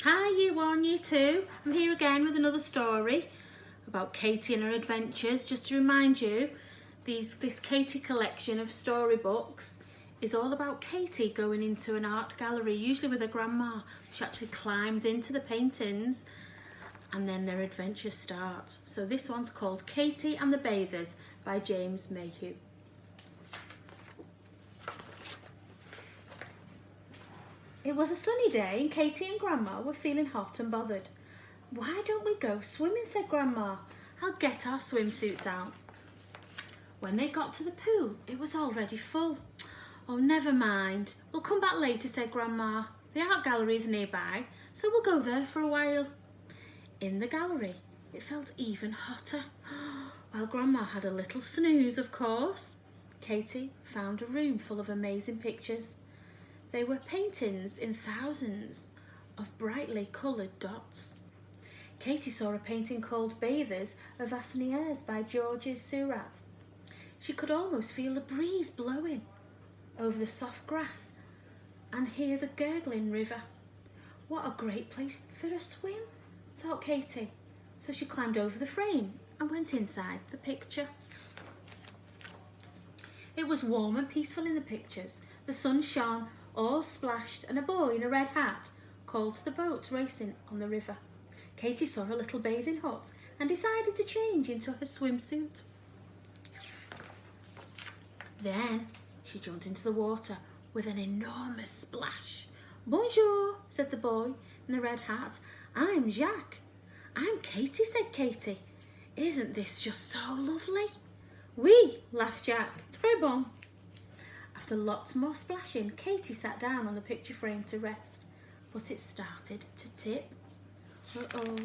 Hi Year 1, Year 2. I'm here again with another story about Katie and her adventures. Just to remind you, this Katie collection of storybooks is all about Katie going into an art gallery, usually with her grandma. She actually climbs into the paintings and then their adventures start. So this one's called Katie and the Bathers by James Mayhew. It was a sunny day and Katie and Grandma were feeling hot and bothered. "Why don't we go swimming?" said Grandma. "I'll get our swimsuits out." When they got to the pool, it was already full. "Oh, never mind. We'll come back later," said Grandma. "The art gallery is nearby, so we'll go there for a while." In the gallery, it felt even hotter. While Grandma had a little snooze, of course, Katie found a room full of amazing pictures. They were paintings in thousands of brightly coloured dots. Katie saw a painting called Bathers of Asnières by Georges Seurat. She could almost feel the breeze blowing over the soft grass and hear the gurgling river. What a great place for a swim, thought Katie. So she climbed over the frame and went inside the picture. It was warm and peaceful in the pictures. The sun shone, all splashed, and a boy in a red hat called to the boats racing on the river. Katie saw a little bathing hut and decided to change into her swimsuit. Then she jumped into the water with an enormous splash. "Bonjour," said the boy in the red hat. "I'm Jacques." "I'm Katie," said Katie. "Isn't this just so lovely?" "Oui," laughed Jacques. "Très bon." After lots more splashing, Katie sat down on the picture frame to rest, but it started to tip. Uh-oh.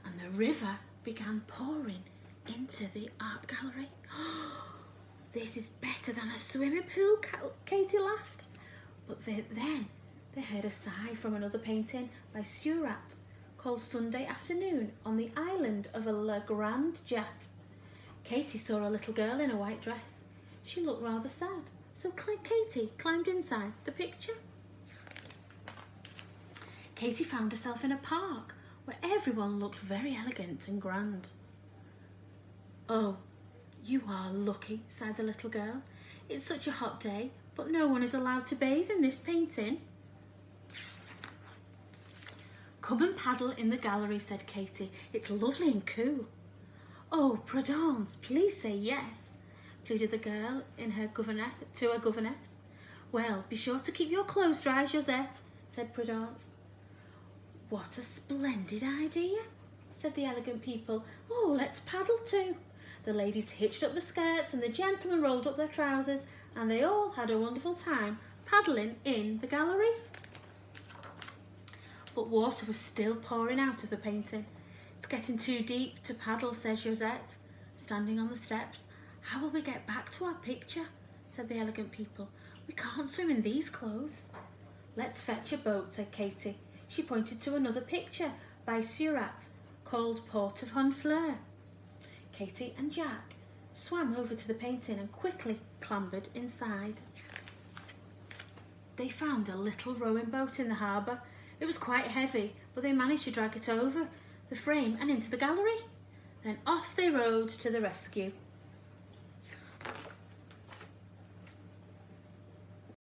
And the river began pouring into the art gallery. "This is better than a swimming pool," Katie laughed. But then they heard a sigh from another painting by Seurat called Sunday Afternoon on the Island of La Grande Jatte. Katie saw a little girl in a white dress. She looked rather sad, so Katie climbed inside the picture. Katie found herself in a park where everyone looked very elegant and grand. "Oh, you are lucky," sighed the little girl. "It's such a hot day, but no one is allowed to bathe in this painting." "Come and paddle in the gallery," said Katie. "It's lovely and cool." "Oh, Prudence, please say yes," pleaded the girl to her governess. "Well, be sure to keep your clothes dry, Josette," said Prudence. "What a splendid idea," said the elegant people. "Oh, let's paddle too." The ladies hitched up the skirts and the gentlemen rolled up their trousers, and they all had a wonderful time paddling in the gallery. But water was still pouring out of the painting. "It's getting too deep to paddle," said Josette, standing on the steps. "How will we get back to our picture?" said the elegant people. "We can't swim in these clothes." "Let's fetch a boat," said Katie. She pointed to another picture by Seurat called Port of Honfleur. Katie and Jack swam over to the painting and quickly clambered inside. They found a little rowing boat in the harbour. It was quite heavy, but they managed to drag it over the frame and into the gallery. Then off they rowed to the rescue.